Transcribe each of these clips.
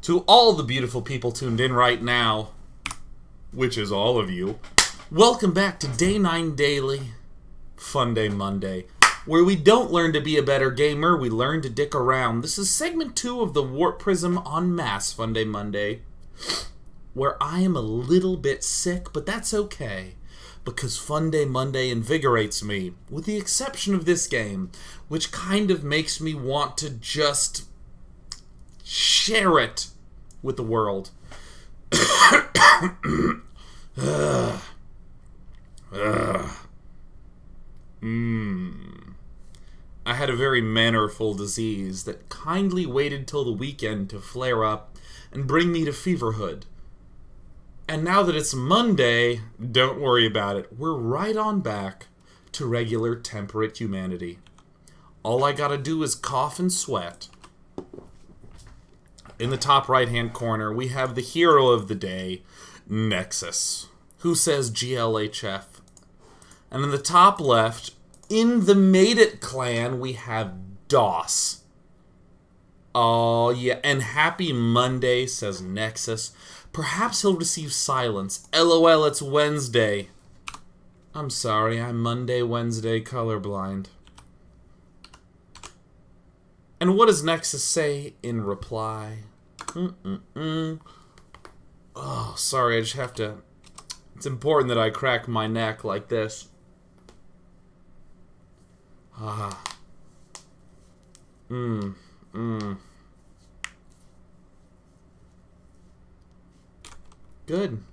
To all the beautiful people tuned in right now, which is all of you, welcome back to Day 9 Daily, Funday Monday, where we don't learn to be a better gamer, we learn to dick around. This is segment 2 of the Warp Prism en masse Funday Monday, where I am a little bit sick, but that's okay, because Funday Monday invigorates me, with the exception of this game, which kind of makes me want to just share it with the world. I had a very mannerful disease that kindly waited till the weekend to flare up and bring me to feverhood. And now that it's Monday, don't worry about it. We're right on back to regular temperate humanity. All I gotta do is cough and sweat. In the top right-hand corner, we have the hero of the day, Nexus, who says GLHF. And in the top left, in the Made It clan, we have DOS. Oh, yeah, and Happy Monday, says Nexus. Perhaps he'll receive silence. LOL, it's Wednesday. I'm sorry, I'm Monday, Wednesday, colorblind. And what does Nexus say in reply? Oh, sorry, I just have to... It's important that I crack my neck like this. Good.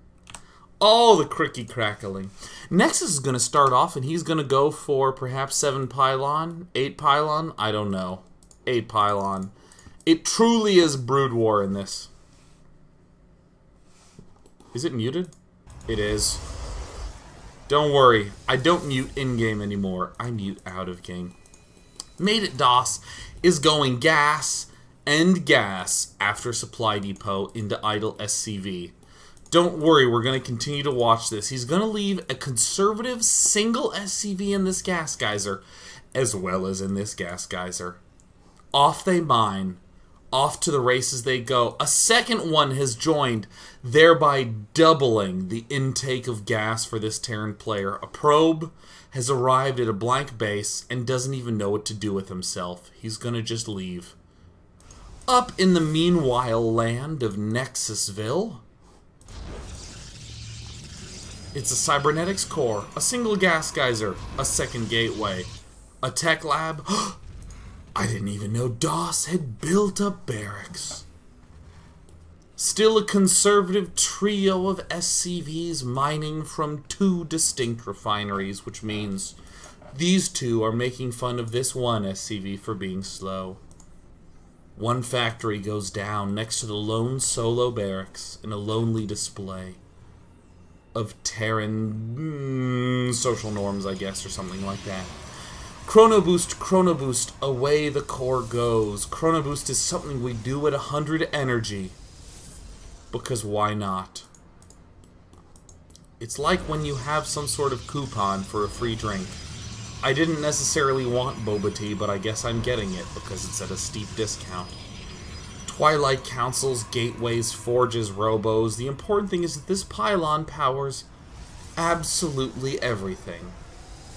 Oh, the cricky crackling. Nexus is going to start off, and he's going to go for perhaps 7 pylon, 8 pylon, I don't know. 8 pylon. It truly is Brood War in this. Is it muted? It is. Don't worry, I don't mute in-game anymore. I mute out of game. Made It DOS is going gas and gas after Supply Depot into idle SCV. Don't worry, we're going to continue to watch this. He's going to leave a conservative single SCV in this gas geyser, as well as in this gas geyser. Off they mine. Off to the races they go. A second one has joined, thereby doubling the intake of gas for this Terran player. A probe has arrived at a blank base and doesn't even know what to do with himself. He's gonna just leave. Up in the meanwhile land of Nexusville, it's a cybernetics core, a single gas geyser, a second gateway, a tech lab. I didn't even know DOS had built a barracks. Still a conservative trio of SCVs mining from 2 distinct refineries, which means these 2 are making fun of this one SCV for being slow. One factory goes down next to the lone solo barracks in a lonely display of Terran social norms, I guess, or something like that. Chrono Boost, away the core goes. Chrono Boost is something we do at 100 energy. Because why not? It's like when you have some sort of coupon for a free drink. I didn't necessarily want boba tea, but I guess I'm getting it because it's at a steep discount. Twilight Councils, gateways, forges, robos. The important thing is that this pylon powers absolutely everything.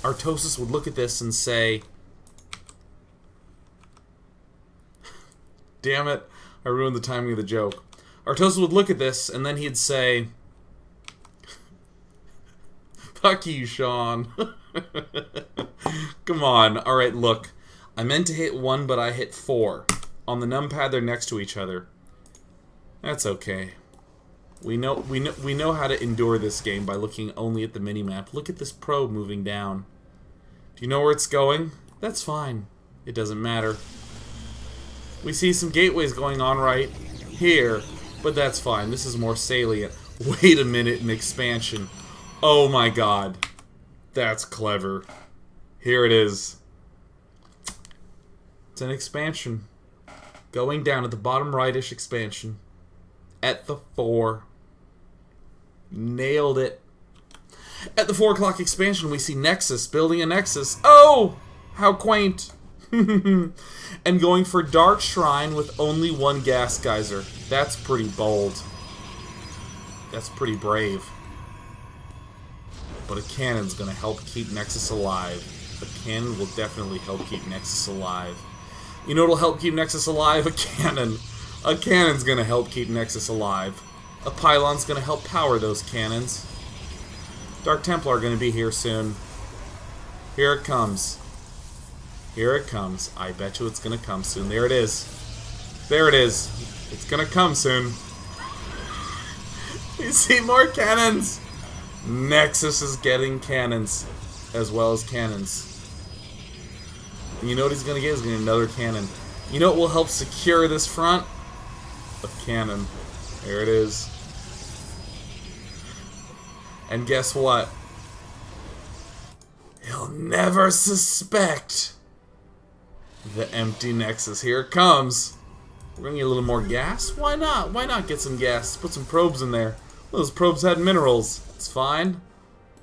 Artosis would look at this and say, damn it, I ruined the timing of the joke. Artosis would look at this and then he'd say, fuck you, Sean. Come on. Alright, look. I meant to hit 1, but I hit 4. On the numpad, they're next to each other. That's okay. We know how to endure this game by looking only at the minimap. Look at this probe moving down. Do you know where it's going? That's fine. It doesn't matter. We see some gateways going on right here, but that's fine. This is more salient. Wait a minute, an expansion. Oh my god. That's clever. Here it is. It's an expansion. Going down at the bottom rightish expansion. At the 4. Nailed it. At the 4 o'clock expansion, we see Nexus building a Nexus. Oh! How quaint. And going for Dark Shrine with only one gas geyser. That's pretty bold. That's pretty brave. But a cannon's gonna help keep Nexus alive. A cannon will definitely help keep Nexus alive. You know what'll help keep Nexus alive? A cannon. A cannon's gonna help keep Nexus alive. A pylon's gonna help power those cannons. Dark Templar are gonna be here soon. Here it comes. Here it comes. I bet you it's gonna come soon. There it is. There it is. It's gonna come soon. You see more cannons? Nexus is getting cannons. As well as cannons. And you know what he's gonna get? He's gonna get another cannon. You know what will help secure this front? A cannon. There it is. And guess what? He'll never suspect the empty Nexus. Here it comes. We're gonna get a little more gas. Why not? Why not get some gas? Put some probes in there. Those probes had minerals. It's fine.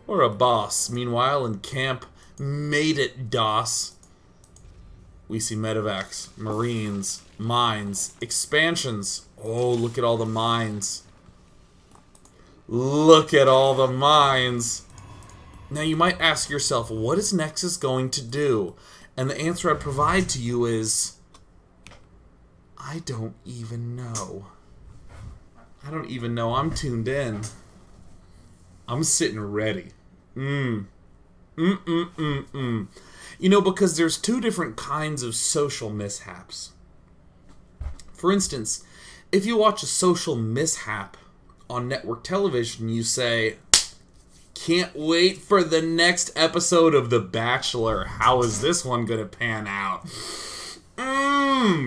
Or a boss. Meanwhile, in camp, made it DOS. We see medevacs, marines, mines, expansions. Oh, look at all the mines. Look at all the mines. Now you might ask yourself, what is Nexus going to do? And the answer I provide to you is, I don't even know. I don't even know. I'm tuned in. I'm sitting ready. You know, because there's two different kinds of social mishaps. For instance, if you watch a social mishap on network television, you say, can't wait for the next episode of The Bachelor. How is this one going to pan out?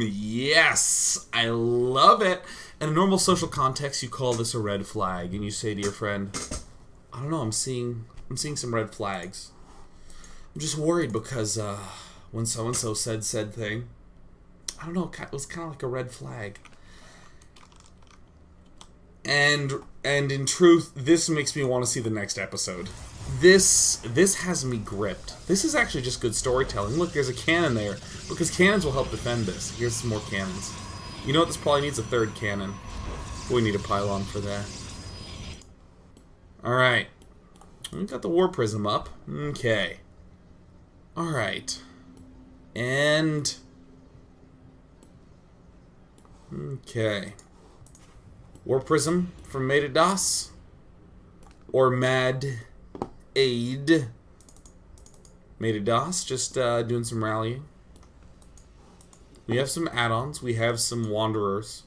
Yes, I love it. In a normal social context, you call this a red flag, and you say to your friend, I don't know, I'm seeing some red flags. I'm just worried because when so-and-so said thing, I don't know, it was kind of like a red flag. And in truth, this makes me want to see the next episode. This has me gripped. This is actually just good storytelling. Look, there's a cannon there, because cannons will help defend this. Here's some more cannons. You know what? This probably needs a third cannon. We need a pylon for that. Alright. We got the War Prism up. Okay. Alright. And... okay. War Prism from Made DOS. Or Mad Aid. Made DOS. Just doing some rallying. We have some add-ons. We have some Wanderers.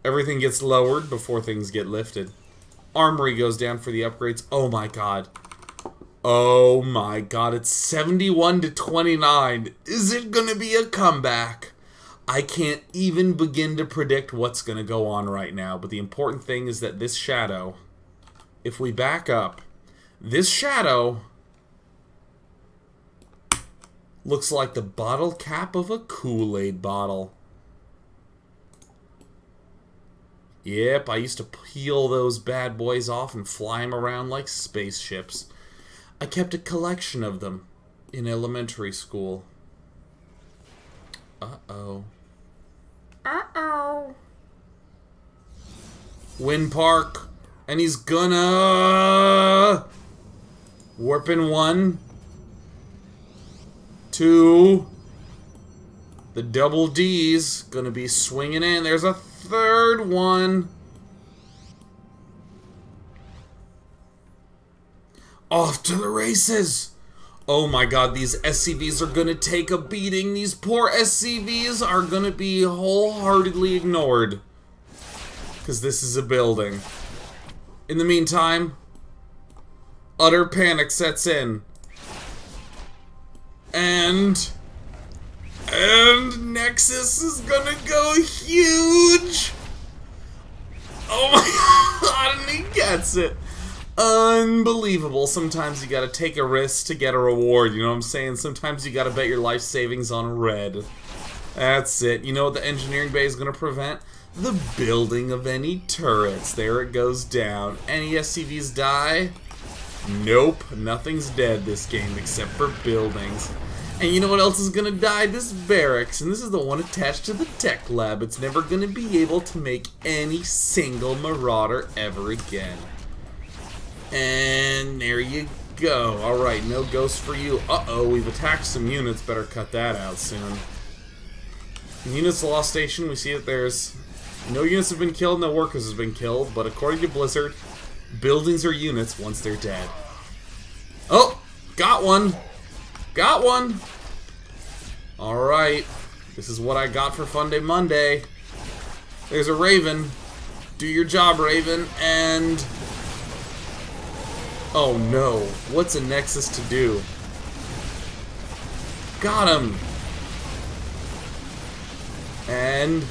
Everything gets lowered before things get lifted. Armory goes down for the upgrades. Oh my god. Oh my god. It's 71 to 29. Is it gonna be a comeback? I can't even begin to predict what's gonna go on right now. But the important thing is that this shadow, if we back up, this shadow looks like the bottle cap of a Kool-Aid bottle. Yep, I used to peel those bad boys off and fly them around like spaceships. I kept a collection of them in elementary school. Uh-oh. Uh-oh. Wind Park. And he's gonna... warp in 1, 2... the double D's gonna be swinging in. There's a third one. Off to the races. Oh my god, these SCVs are gonna take a beating. These poor SCVs are gonna be wholeheartedly ignored. Because this is a building. In the meantime, utter panic sets in. And Nexus is gonna go huge! Oh my god, and he gets it! Unbelievable. Sometimes you gotta take a risk to get a reward, you know what I'm saying? Sometimes you gotta bet your life savings on red. That's it. You know what the engineering bay is gonna prevent? The building of any turrets. There it goes down. Any SCVs die? Nope, nothing's dead this game except for buildings. And you know what else is gonna die? This barracks, and this is the one attached to the tech lab. It's never gonna be able to make any single marauder ever again. And there you go. Alright, no ghost for you. Uh-oh, we've attacked some units. Better cut that out soon. Units lost station. We see that there's no units have been killed, no workers have been killed, but according to Blizzard, buildings are units once they're dead. Oh! Got one! Got one! Alright. This is what I got for Funday Monday. There's a Raven. Do your job, Raven. And... oh no. What's a Nexus to do? Got him! And...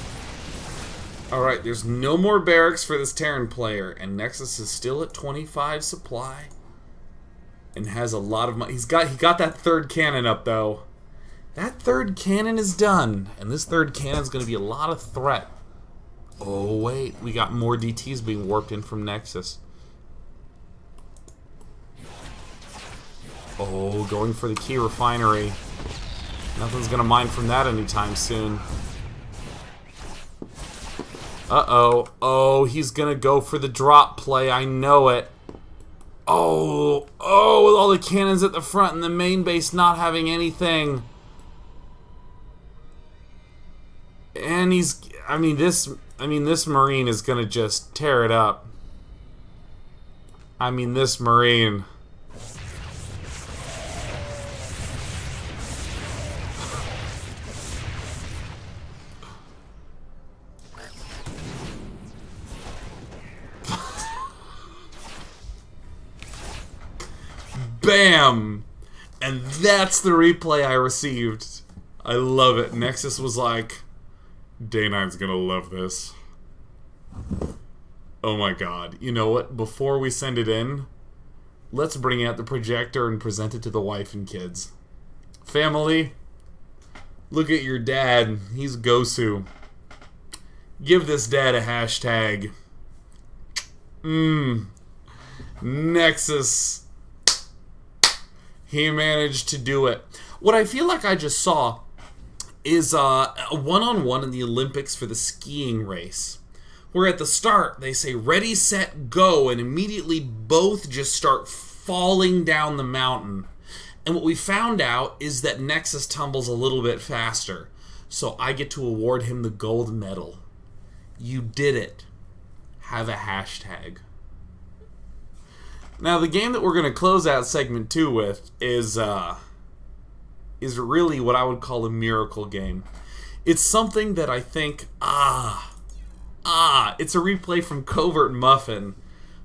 alright, there's no more barracks for this Terran player. And Nexus is still at 25 supply. And has a lot of money. He got that third cannon up, though. That third cannon is done. And this third cannon is going to be a lot of threat. Oh, wait. We got more DTs being warped in from Nexus. Oh, going for the key refinery. Nothing's going to mine from that anytime soon. Uh-oh. Oh, he's going to go for the drop play. I know it. Oh, with all the cannons at the front and the main base not having anything. And this Marine is gonna just tear it up. This Marine. Bam! And that's the replay I received. I love it. Nexus was like, Day 9's gonna love this. Oh my god. You know what? Before we send it in, let's bring out the projector and present it to the wife and kids. Family, look at your dad. He's Gosu. Give this dad a hashtag. Nexus. He managed to do it. What I feel like I just saw is a one-on-one in the Olympics for the skiing race. Where at the start, they say, ready, set, go, and immediately both just start falling down the mountain. And what we found out is that Nexus tumbles a little bit faster. So I get to award him the gold medal. You did it. Have a hashtag. Now, the game that we're going to close out segment 2 with is really what I would call a miracle game. It's something that I think, it's a replay from Covert Muffin,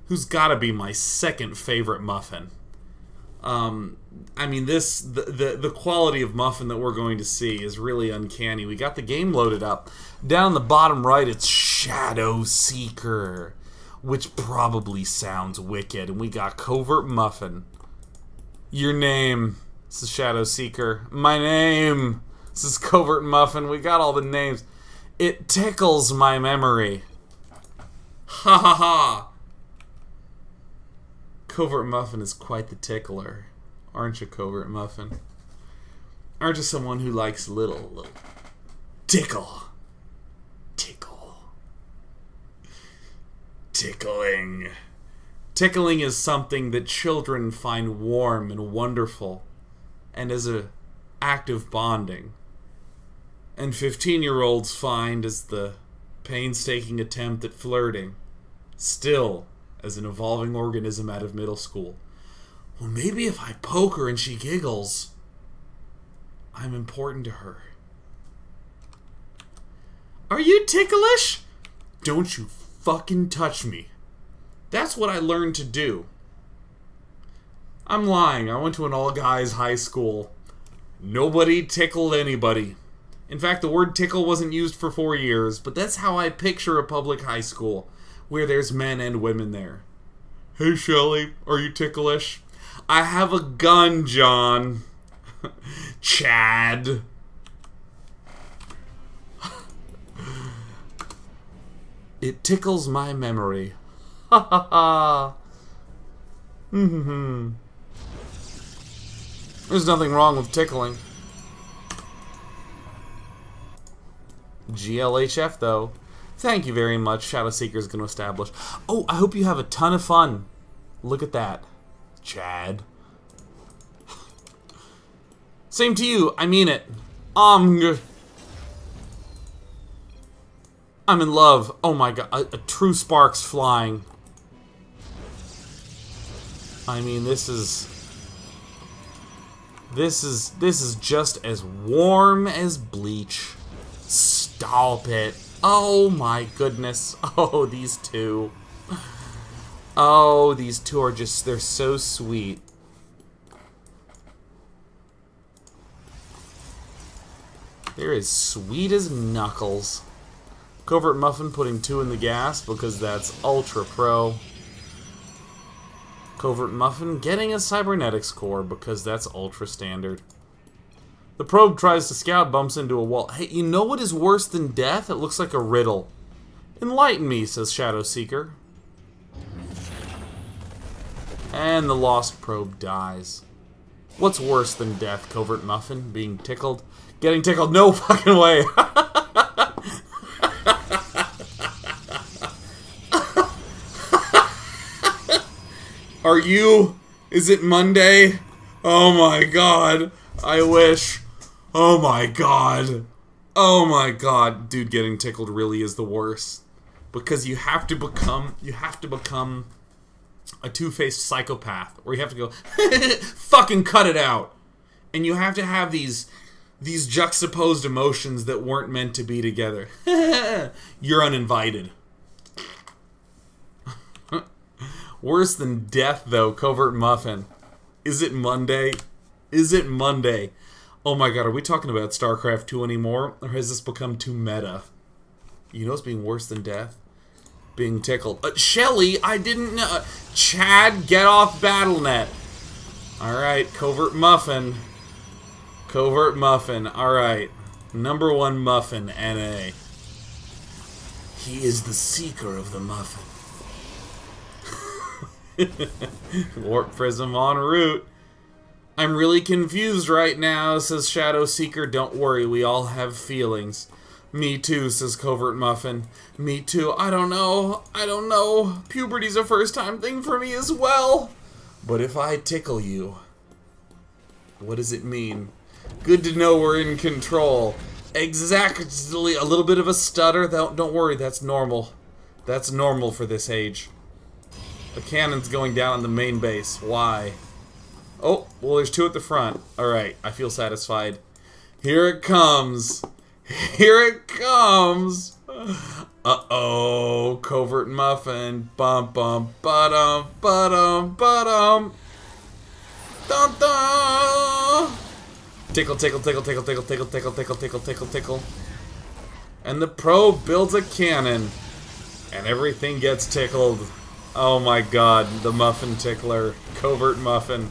who's got to be my second favorite Muffin. The quality of Muffin that we're going to see is really uncanny. We got the game loaded up. Down the bottom right, it's Shadow Seeker, which probably sounds wicked. And we got Covert Muffin. Your name. This is Shadow Seeker. My name. This is Covert Muffin. We got all the names. It tickles my memory. Ha ha ha. Covert Muffin is quite the tickler. Aren't you, Covert Muffin? Aren't you someone who likes little tickle? Tickling. Tickling is something that children find warm and wonderful, and as an act of bonding. And 15-year-olds find as the painstaking attempt at flirting, still as an evolving organism out of middle school. Well, maybe if I poke her and she giggles, I'm important to her. Are you ticklish? Don't you fucking touch me. That's what I learned to do. I'm lying. I went to an all-guys high school. Nobody tickled anybody. In fact, the word tickle wasn't used for 4 years, but that's how I picture a public high school, where there's men and women there. Hey, Shelly, are you ticklish? I have a gun, John. Chad. It tickles my memory. Ha ha ha. There's nothing wrong with tickling. GLHF though. Thank you very much. Shadow Seeker is going to establish. Oh, I hope you have a ton of fun. Look at that. Chad. Same to you. I mean it. I'm in love. Oh my god. A true spark's flying. I mean, this is just as warm as bleach. Stop it. Oh my goodness. Oh, these two. Oh, these two are just, they're so sweet. They're as sweet as Knuckles. Covert Muffin putting 2 in the gas because that's ultra pro. Covert Muffin getting a cybernetics core because that's ultra standard. The probe tries to scout, bumps into a wall. Hey, you know what is worse than death? It looks like a riddle. Enlighten me, says Shadow Seeker. And the lost probe dies. What's worse than death, Covert Muffin? Being tickled? Getting tickled? No fucking way! Are you? Is it Monday? Oh my god. I wish. Oh my god. Oh my god. Dude, getting tickled really is the worst. Because you have to become a two-faced psychopath. Or you have to go, fucking cut it out. And you have to have these juxtaposed emotions that weren't meant to be together. You're uninvited. Worse than death, though, Covert Muffin. Is it Monday? Is it Monday? Oh my god, are we talking about StarCraft 2 anymore? Or has this become too meta? You know what's being worse than death? Being tickled. Shelly, I didn't know. Chad, get off BattleNet. Alright, Covert Muffin. Covert Muffin. Alright. #1 Muffin, NA. He is the seeker of the muffin. Warp Prism en route. I'm really confused right now, says Shadow Seeker. Don't worry, we all have feelings. Me too, says Covert Muffin. Me too. I don't know. I don't know. Puberty's a first-time thing for me as well. But if I tickle you, what does it mean? Good to know we're in control. Exactly. A little bit of a stutter. Don't worry, that's normal. That's normal for this age. The cannon's going down on the main base. Why? Oh, well, there's 2 at the front. Alright, I feel satisfied. Here it comes. Here it comes. Uh-oh. Covert Muffin. Bum bum ba-dum ba-dum ba-dum. Dun dun. Tickle, tickle, tickle, tickle, tickle, tickle, tickle, tickle, tickle, tickle, tickle. And the probe builds a cannon. And everything gets tickled. Oh my god, the Muffin Tickler, Covert Muffin,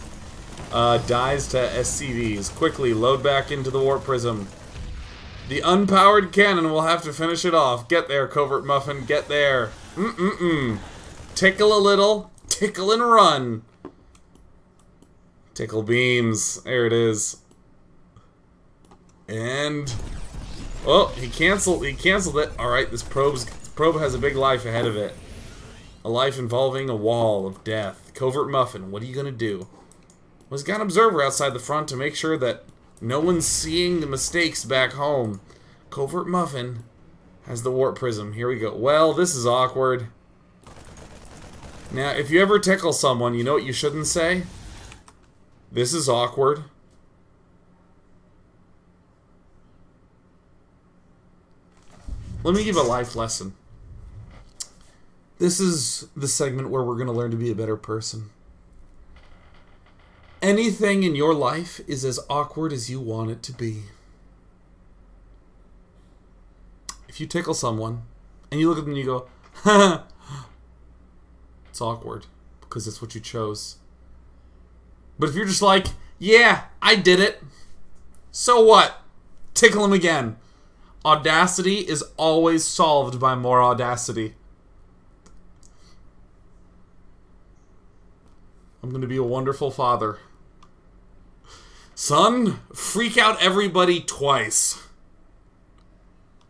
dies to SCVs. Quickly, load back into the Warp Prism. The unpowered cannon will have to finish it off. Get there, Covert Muffin, get there. Tickle a little, tickle and run. Tickle beams, there it is. And, oh, he canceled it. Alright, this probe has a big life ahead of it. A life involving a wall of death. Covert Muffin, what are you gonna do? Well, he's got an observer outside the front to make sure that no one's seeing the mistakes back home. Covert Muffin has the Warp Prism. Here we go. Well, this is awkward. Now, if you ever tickle someone, you know what you shouldn't say? This is awkward. Let me give a life lesson. This is the segment where we're going to learn to be a better person. Anything in your life is as awkward as you want it to be. If you tickle someone, and you look at them and you go, ha, it's awkward, because it's what you chose. But if you're just like, yeah, I did it, so what? Tickle him again. Audacity is always solved by more audacity. I'm gonna be a wonderful father. Son, freak out everybody twice.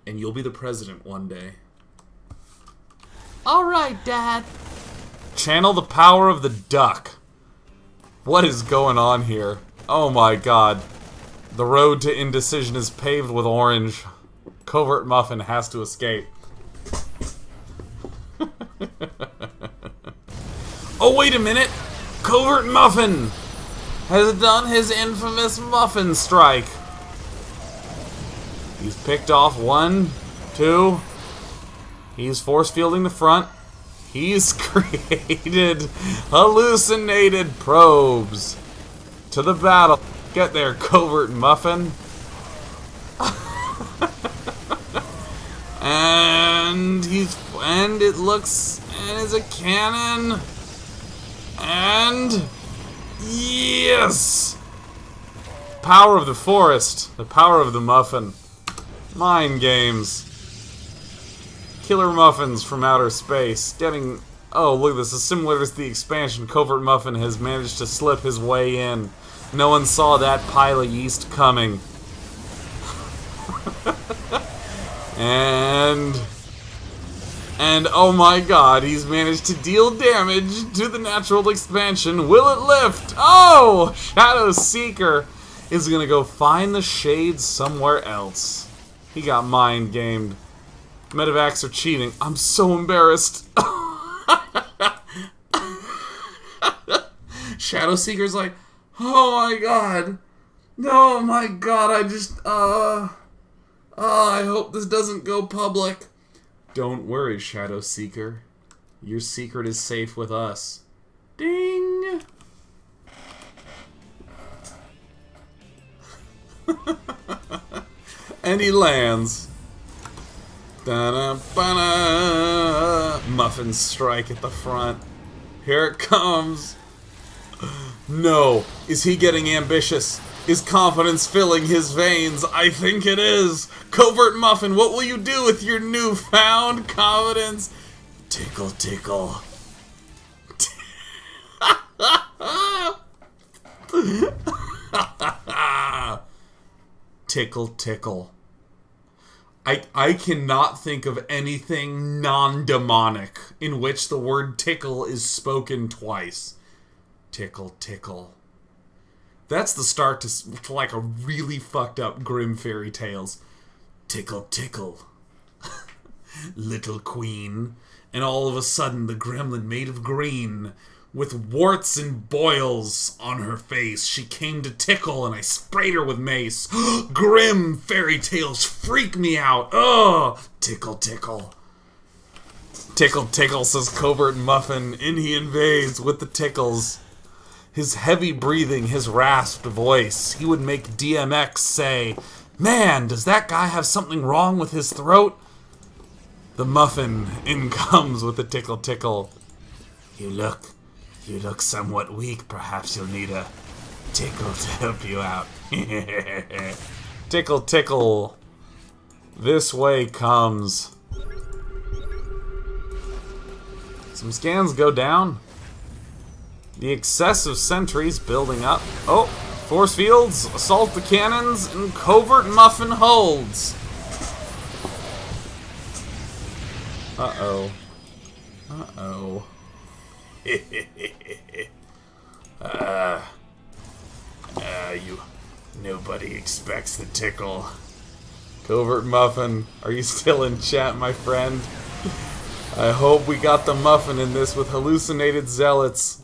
And you'll be the president one day. Alright, Dad. Channel the power of the duck. What is going on here? Oh my god. The road to indecision is paved with orange. Covert Muffin has to escape. Oh, wait a minute! Covert Muffin has done his infamous Muffin strike. He's picked off 1, 2. He's force fielding the front. He's created hallucinated probes to the battle. Get there, Covert Muffin. And it looks, and is a cannon. And yes! Power of the forest, the power of the muffin. Mind games. Killer muffins from outer space. Getting, oh look at this, is similar to the expansion. Covert Muffin has managed to slip his way in. No one saw that pile of yeast coming. And oh my god, he's managed to deal damage to the natural expansion. Will it lift? Oh! Shadow Seeker is gonna go find the shades somewhere else. He got mind gamed. Medevacs are cheating. I'm so embarrassed. Shadow Seeker's like, oh my god. Oh my god, I hope this doesn't go public. Don't worry, Shadow Seeker. Your secret is safe with us. Ding! And he lands. Da-da-ba-da. Muffin strike at the front. Here it comes. No. Is he getting ambitious? Is confidence filling his veins? I think it is. Covert Muffin, what will you do with your newfound confidence? Tickle, tickle. Tickle, tickle. I cannot think of anything non-demonic in which the word tickle is spoken twice. Tickle, tickle. That's the start to like a really fucked up grim fairy tales. Tickle, tickle. Little queen. And all of a sudden the gremlin made of green, with warts and boils on her face, she came to tickle and I sprayed her with mace. Grim fairy tales freak me out. Ugh. Tickle, tickle. Tickle, tickle, says Covert Muffin, and he invades with the tickles. His heavy breathing, his rasped voice, he would make DMX say, man, does that guy have something wrong with his throat? The Muffin in comes with the tickle tickle. You look somewhat weak. Perhaps you'll need a tickle to help you out. Tickle tickle. This way comes. Some scans go down. The excessive sentries building up. Oh, force fields, assault the cannons, and Covert Muffin holds. Uh-oh. Uh-oh. Nobody expects the tickle. Covert Muffin, are you still in chat, my friend? I hope we got the Muffin in this with hallucinated zealots.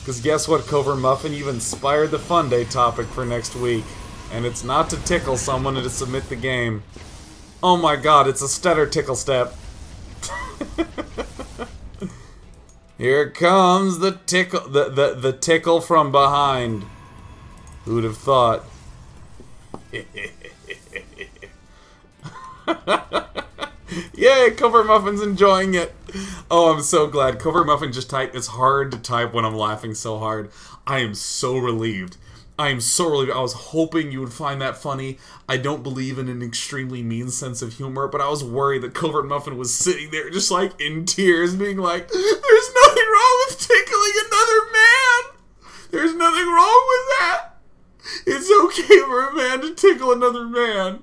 Because guess what, Covert Muffin? You've inspired the Funday topic for next week. And it's not to tickle someone and to submit the game. Oh my god, it's a stutter tickle step. Here comes the tickle, the tickle from behind. Who'd have thought? Yay, Covert Muffin's enjoying it. Oh, I'm so glad. Covert Muffin just typed, it's hard to type when I'm laughing so hard. I am so relieved. I'm sorely... I was hoping you would find that funny. I don't believe in an extremely mean sense of humor, but I was worried that Covert Muffin was sitting there just, like, in tears, being like, there's nothing wrong with tickling another man! There's nothing wrong with that! It's okay for a man to tickle another man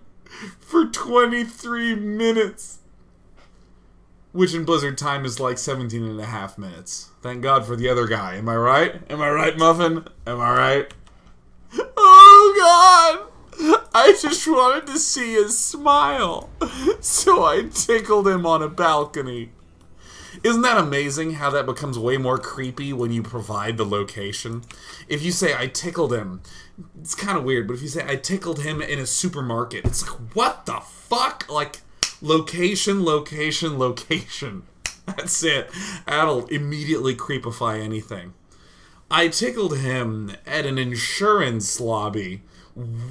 for 23 minutes. Which in Blizzard time is like 17 and a half minutes. Thank God for the other guy. Am I right? Am I right, Muffin? Am I right? Oh God! I just wanted to see his smile. So I tickled him on a balcony. Isn't that amazing how that becomes way more creepy when you provide the location? If you say, I tickled him, it's kind of weird, but if you say, I tickled him in a supermarket, it's like, what the fuck? Like, location, location, location. That's it. That'll immediately creepify anything. I tickled him at an insurance lobby.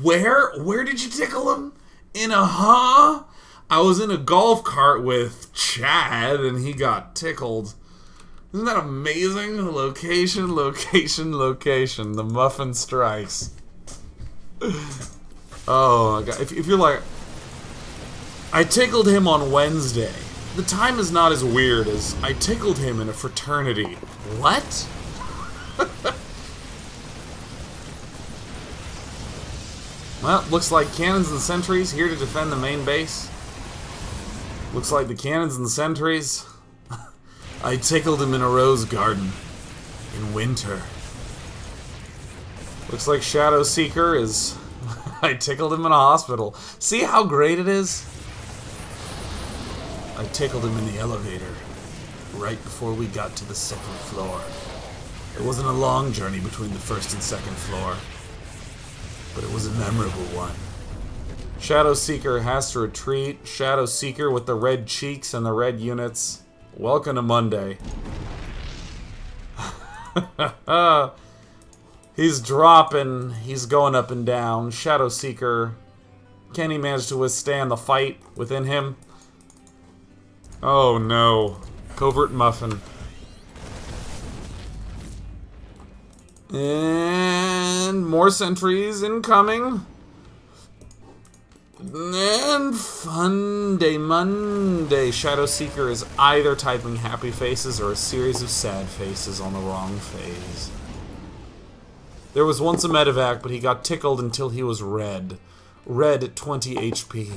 Where? Where did you tickle him? In a huh? I was in a golf cart with Chad, and he got tickled. Isn't that amazing? Location, location, location. The Muffin strikes. Oh, my God. If you're like... I tickled him on Wednesday. The time is not as weird as I tickled him in a fraternity. What? Well, looks like cannons and sentries here to defend the main base. Looks like the cannons and sentries. I tickled him in a rose garden. In winter. Looks like Shadow Seeker is... I tickled him in a hospital. See how great it is? I tickled him in the elevator. Right before we got to the second floor. It wasn't a long journey between the first and second floor. But it was a memorable one. Shadow Seeker has to retreat. Shadow Seeker with the red cheeks and the red units. Welcome to Monday. He's dropping. He's going up and down. Shadow Seeker. Can he manage to withstand the fight within him? Oh no. Covert Muffin. And more sentries incoming. And Funday Monday. Shadow Seeker is either typing happy faces or a series of sad faces on the wrong phase. There was once a medevac, but he got tickled until he was red. Red at 20 HP.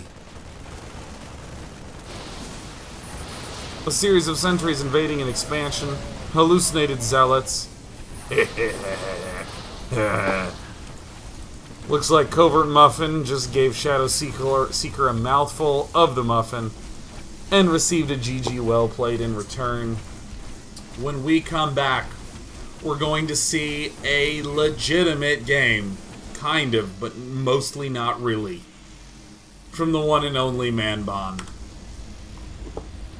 A series of sentries invading an expansion. Hallucinated zealots. Looks like Covert Muffin just gave Shadow Seeker a mouthful of the muffin and received a GG well played in return. When we come back, we're going to see a legitimate game. Kind of, but mostly not really. From the one and only Man Bond.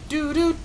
Doo-doo.